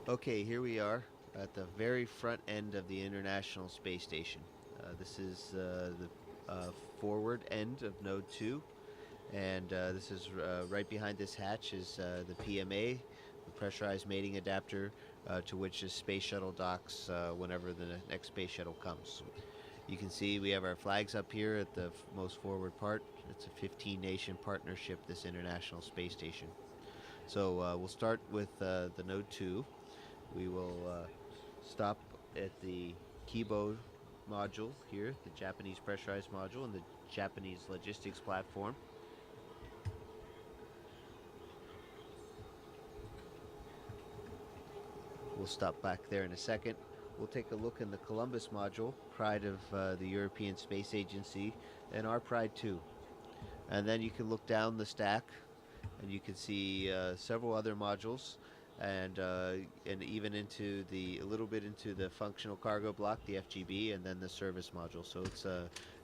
Okay, here we are at the very front end of the International Space Station. This is the forward end of Node 2, and this is right behind this hatch is the PMA, the pressurized mating adapter, to which the space shuttle docks whenever the next space shuttle comes. You can see we have our flags up here at the most forward part. It's a 15-nation partnership, this International Space Station. So we'll start with the Node 2. We will stop at the Kibo module here, the Japanese pressurized module, and the Japanese logistics platform. We'll stop back there in a second. We'll take a look in the Columbus module, pride of the European Space Agency, and our pride too. And then you can look down the stack, and you can see several other modules, and even into a little bit into the functional cargo block, the FGB, and then the service module. So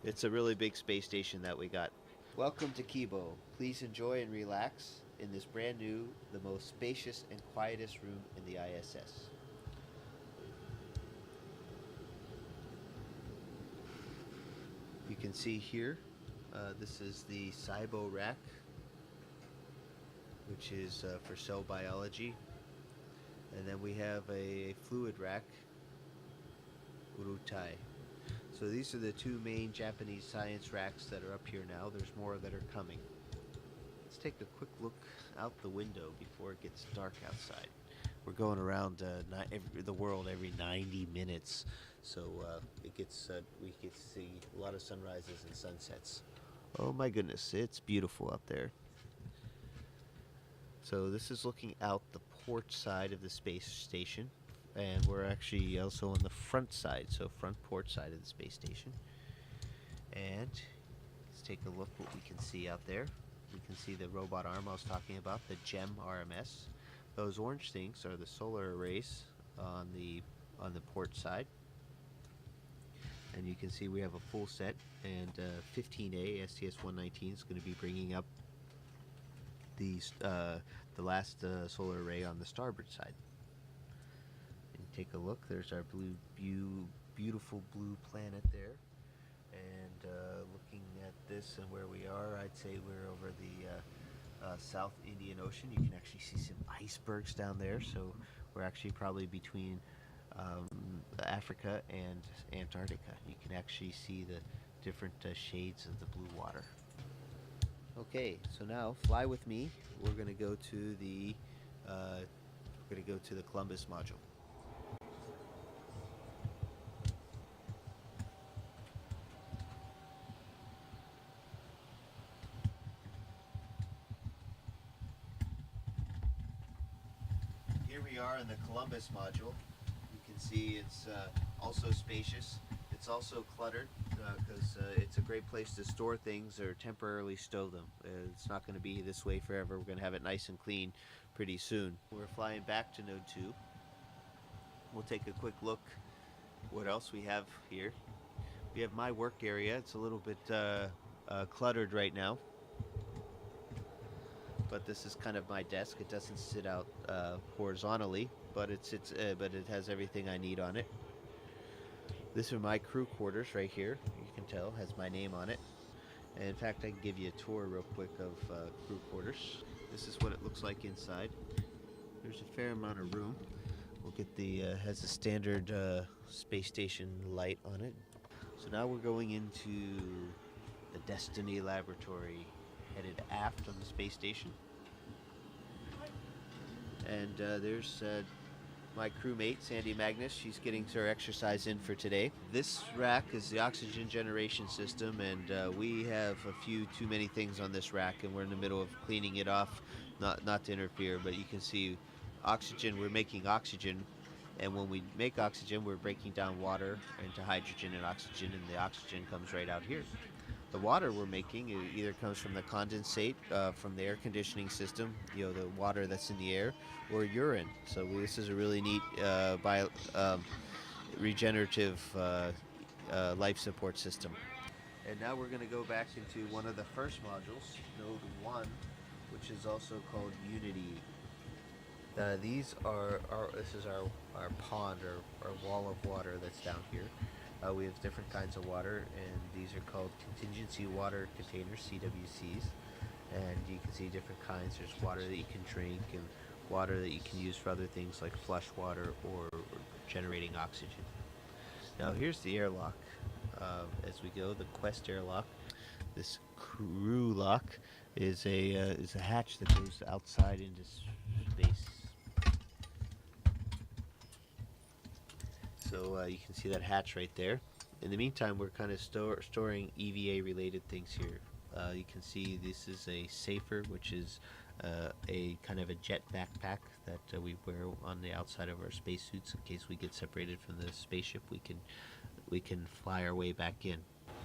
it's a really big space station that we got. Welcome to Kibo. Please enjoy and relax in this brand new, the most spacious and quietest room in the ISS. You can see here, this is the SIBO rack, which is for cell biology. And then we have a fluid rack, Urutai. So these are the two main Japanese science racks that are up here now. There's more that are coming. Let's take a quick look out the window before it gets dark outside. We're going around the world every 90 minutes, so we get to see a lot of sunrises and sunsets. Oh my goodness, it's beautiful out there. So this is looking out the port side of the space station, and we're actually also on the front side, so front port side of the space station. And let's take a look what we can see out there. We can see the robot arm I was talking about, the GEM RMS. Those orange things are the solar arrays on the port side. And you can see we have a full set, and 15A STS-119 is going to be bringing up the last solar array on the starboard side. And take a look. There's our beautiful blue planet there. And looking at this and where we are, I'd say we're over the South Indian Ocean. You can actually see some icebergs down there. So we're actually probably between Africa and Antarctica. You can actually see the different shades of the blue water. Okay, so now fly with me. We're going to go to the Columbus module. Here we are in the Columbus module. You can see it's also spacious. It's also cluttered because it's a great place to store things or temporarily stow them. It's not going to be this way forever. We're going to have it nice and clean pretty soon. We're flying back to Node 2. We'll take a quick look what else we have here. We have my work area. It's a little bit cluttered right now, but this is kind of my desk. It doesn't sit out horizontally, but it has everything I need on it. This are my crew quarters right here. You can tell has my name on it. And in fact, I can give you a tour real quick of crew quarters. This is what it looks like inside. There's a fair amount of room. We'll get has a standard space station light on it. So now we're going into the Destiny laboratory, headed aft on the space station. And there's my crewmate, Sandy Magnus. She's getting her exercise in for today. This rack is the oxygen generation system, and we have a few too many things on this rack, and we're in the middle of cleaning it off, not to interfere, but you can see oxygen, we're making oxygen, and when we make oxygen, we're breaking down water into hydrogen and oxygen, and the oxygen comes right out here. The water we're making either comes from the condensate from the air conditioning system, the water that's in the air, or urine. So this is a really neat regenerative life support system. And now we're going to go back into one of the first modules, Node 1, which is also called Unity. This is our pond or our wall of water that's down here. We have different kinds of water, and these are called contingency water containers, CWCs. And you can see different kinds. There's water that you can drink, and water that you can use for other things like flush water or generating oxygen. Now here's the airlock. As we go, the Quest airlock. This crew lock is a hatch that goes outside into space. So you can see that hatch right there. In the meantime, we're kind of storing EVA related things here. You can see this is a safer, which is a kind of a jet backpack that we wear on the outside of our spacesuits in case we get separated from the spaceship. We can fly our way back in.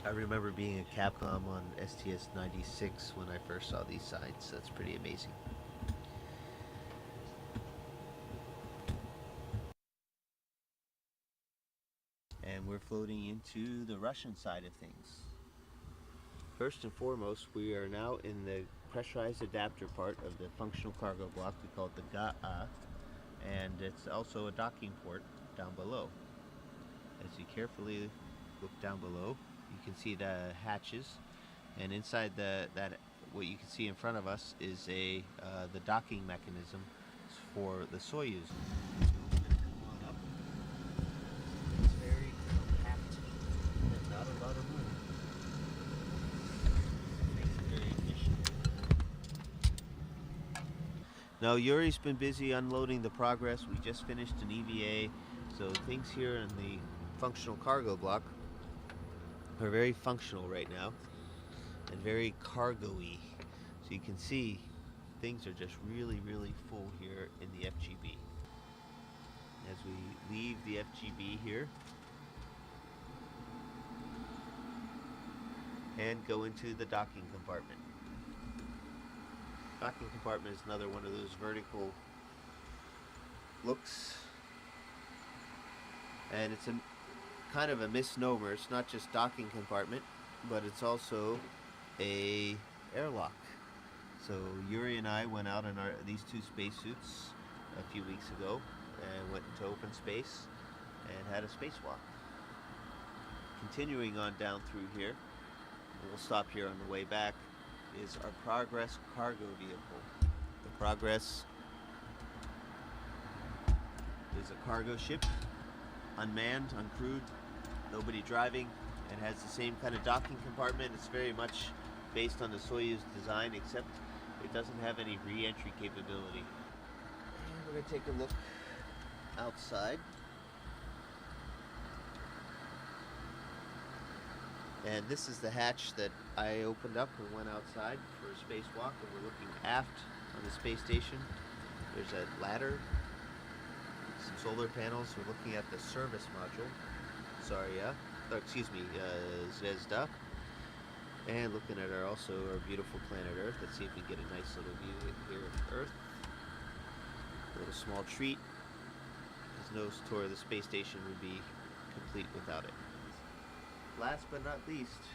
I remember being a Capcom on STS-96 when I first saw these signs. That's pretty amazing. And we're floating into the Russian side of things. First and foremost, we are now in the pressurized adapter part of the functional cargo block. We call it the GA, and it's also a docking port down below. As you carefully look down below, you can see the hatches, and inside what you can see in front of us is the docking mechanism for the Soyuz. It's very compact and not a lot of room. Makes it very efficient. Now Yuri's been busy unloading the Progress. We just finished an EVA, so things here in the functional cargo block are very functional right now and very cargo-y. So you can see things are just really full here in the FGB. As we leave the FGB here and go into the docking compartment. Docking compartment is another one of those vertical looks, and it's a kind of a misnomer. It's not just docking compartment, but it's also a airlock. So Yuri and I went out in these two spacesuits a few weeks ago and went into open space and had a spacewalk. Continuing on down through here, and we'll stop here on the way back, is our Progress cargo vehicle. The Progress is a cargo ship, unmanned, uncrewed, nobody driving, and has the same kind of docking compartment. It's very much based on the Soyuz design, except it doesn't have any re-entry capability. And we're going to take a look outside. And this is the hatch that I opened up and went outside for a spacewalk, and we're looking aft on the space station. There's a ladder, some solar panels. We're looking at the service module, Zvezda, and looking at our beautiful planet Earth. Let's see if we get a nice little view here of Earth. A little small treat, because no tour of the space station would be complete without it. Last but not least,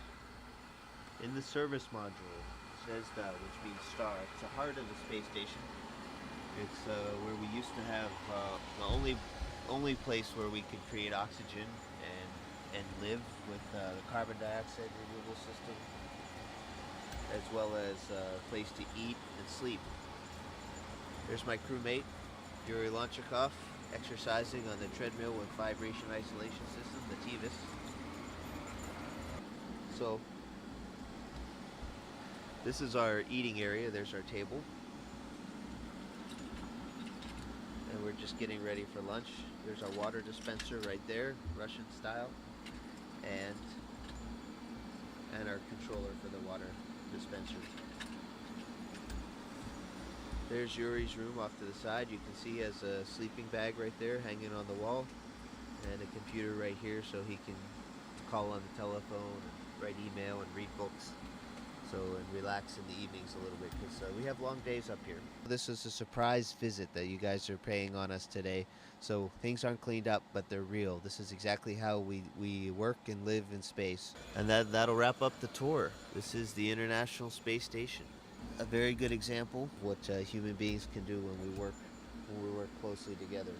in the service module, Zvezda, which means star, it's the heart of the space station. It's where we used to have the only place where we could create oxygen and live with the carbon dioxide removal system, as well as a place to eat and sleep. There's my crewmate, Yuri Lonchikov, exercising on the treadmill with vibration isolation system, the TVIS. So this is our eating area. There's our table, and we're just getting ready for lunch. There's our water dispenser right there, Russian style, and our controller for the water dispenser. There's Yuri's room off to the side. You can see he has a sleeping bag right there hanging on the wall, and a computer right here so he can call on the telephone and write email and read books. And relax in the evenings a little bit, because we have long days up here. This is a surprise visit that you guys are paying on us today. So things aren't cleaned up, but they're real. This is exactly how we work and live in space. And that'll wrap up the tour. This is the International Space Station. A very good example of what human beings can do when we work when we work closely together.